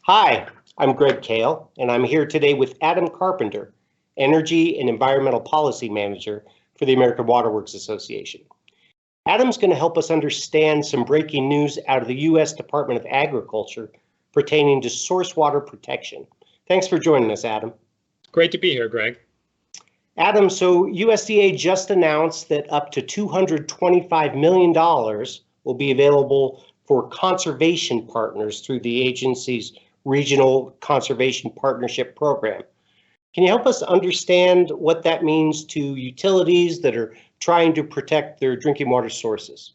Hi, I'm Greg Kail, and I'm here today with Adam Carpenter, Energy and Environmental Policy Manager for the American Water Works Association. Adam's going to help us understand some breaking news out of the U.S. Department of Agriculture pertaining to source water protection. Thanks for joining us, Adam. Great to be here, Greg. Adam, so USDA just announced that up to $225 million will be available for conservation partners through the agency's Regional Conservation Partnership Program. Can you help us understand what that means to utilities that are trying to protect their drinking water sources?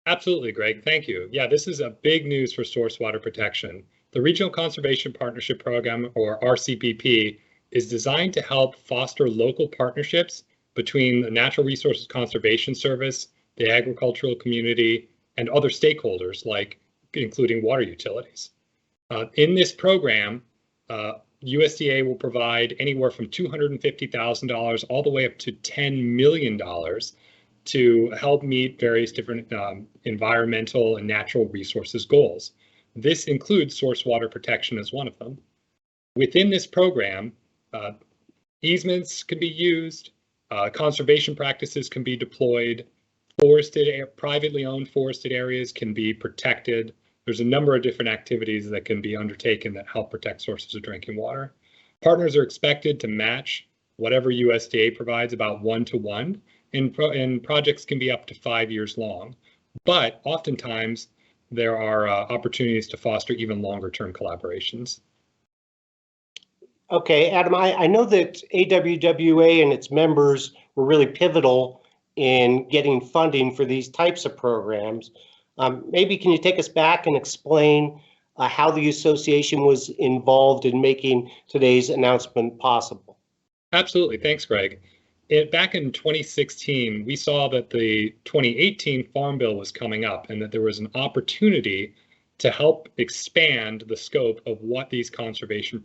Absolutely, Greg. Thank you. Yeah, this is a big news for source water protection. The Regional Conservation Partnership Program, or RCPP, is designed to help foster local partnerships between the Natural Resources Conservation Service, the agricultural community, and other stakeholders, including water utilities. In this program, USDA will provide anywhere from $250,000 all the way up to $10 million to help meet various different environmental and natural resources goals. This includes source water protection as one of them. Within this program, easements can be used, conservation practices can be deployed, privately owned forested areas can be protected. There's a number of different activities that can be undertaken that help protect sources of drinking water. Partners are expected to match whatever USDA provides about 1-to-1, and projects can be up to 5 years long. But oftentimes, there are opportunities to foster even longer-term collaborations. Okay, Adam, I know that AWWA and its members were really pivotal in getting funding for these types of programs. Maybe can you take us back and explain how the association was involved in making today's announcement possible? Absolutely. Thanks, Greg. Back in 2016, we saw that the 2018 Farm Bill was coming up and that there was an opportunity to help expand the scope of what these conservation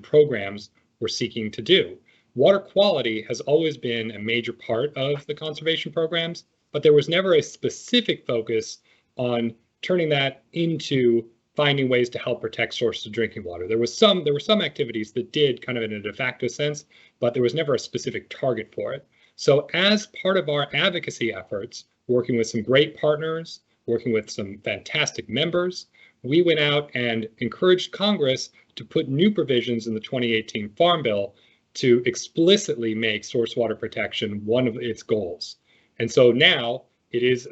programs were seeking to do. Water quality has always been a major part of the conservation programs, but there was never a specific focus on turning that into finding ways to help protect sources of drinking water. There were some activities that did kind of in a de facto sense, but there was never a specific target for it. So as part of our advocacy efforts, working with some great partners, working with some fantastic members, we went out and encouraged Congress to put new provisions in the 2018 Farm Bill to explicitly make source water protection one of its goals. And so now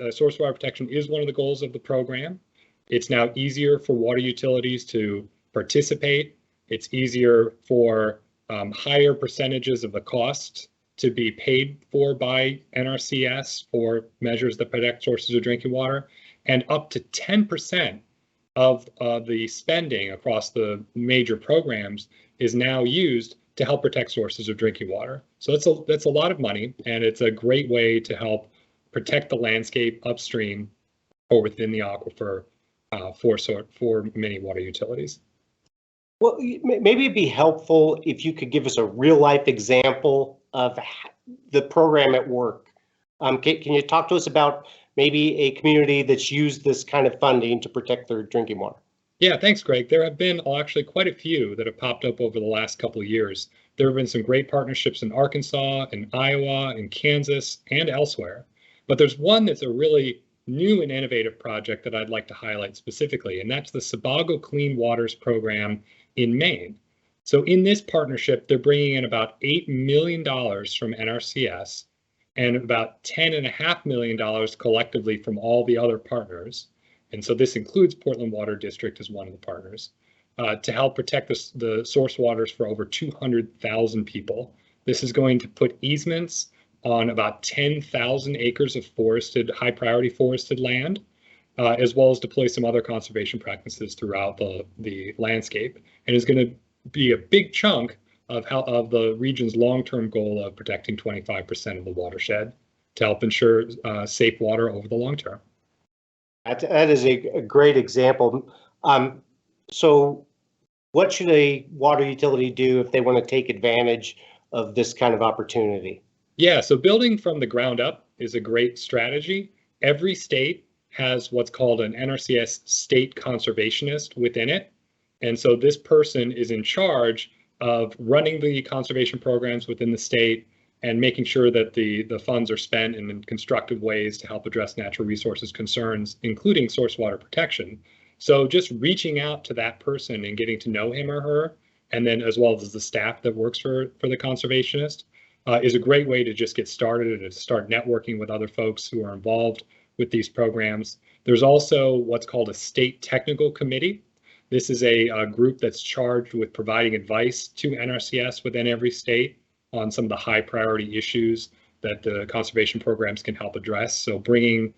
source water protection is one of the goals of the program. It's now easier for water utilities to participate. It's easier for higher percentages of the cost to be paid for by NRCS for measures that protect sources of drinking water. And up to 10% of the spending across the major programs is now used to help protect sources of drinking water. So that's a lot of money, and it's a great way to help protect the landscape upstream or within the aquifer for many water utilities. Well, maybe it'd be helpful if you could give us a real-life example of the program at work. Can you talk to us about maybe a community that's used this kind of funding to protect their drinking water? Yeah, thanks, Greg. There have been actually quite a few that have popped up over the last couple of years. There have been some great partnerships in Arkansas, in Iowa, in Kansas, and elsewhere. But there's one that's a really new and innovative project that I'd like to highlight specifically, and that's the Sebago Clean Waters program in Maine. So in this partnership, they're bringing in about $8 million from NRCS and about $10.5 million collectively from all the other partners. And so this includes Portland Water District as one of the partners, to help protect the source waters for over 200,000 people. This is going to put easements on about 10,000 acres of high priority forested land, as well as deploy some other conservation practices throughout the landscape, and is going to be a big chunk of the region's long-term goal of protecting 25% of the watershed to help ensure safe water over the long term. That is a great example. So what should a water utility do if they want to take advantage of this kind of opportunity? Yeah, so building from the ground up is a great strategy. Every state has what's called an NRCS state conservationist within it. And so this person is in charge of running the conservation programs within the state and making sure that the funds are spent in constructive ways to help address natural resources concerns, including source water protection. So just reaching out to that person and getting to know him or her, and then as well as the staff that works for the conservationist, is a great way to just get started and to start networking with other folks who are involved with these programs. There's also what's called a state technical committee. This is a group that's charged with providing advice to NRCS within every state on some of the high priority issues that the conservation programs can help address. So bringing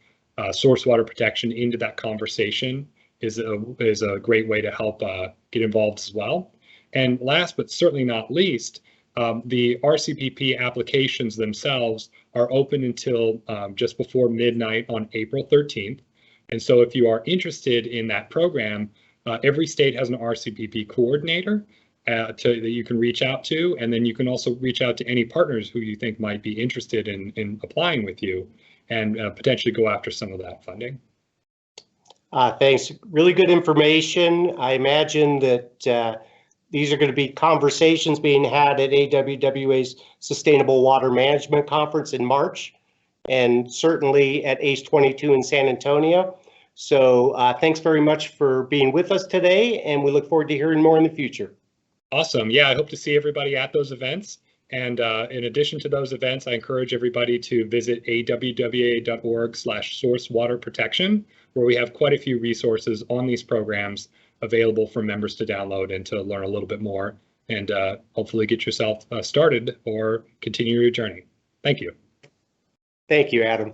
source water protection into that conversation is a great way to help get involved as well. And last but certainly not least, the RCPP applications themselves are open until just before midnight on April 13th. And so if you are interested in that program, every state has an RCPP coordinator that you can reach out to, and then you can also reach out to any partners who you think might be interested in applying with you and potentially go after some of that funding. Thanks. Really good information. I imagine that these are going to be conversations being had at AWWA's Sustainable Water Management Conference in March, and certainly at ACE 22 in San Antonio. So thanks very much for being with us today, and we look forward to hearing more in the future. Awesome. Yeah, I hope to see everybody at those events. And in addition to those events, I encourage everybody to visit awwa.org/sourcewaterprotection, where we have quite a few resources on these programs available for members to download and to learn a little bit more and hopefully get yourself started or continue your journey. Thank you. Thank you, Adam.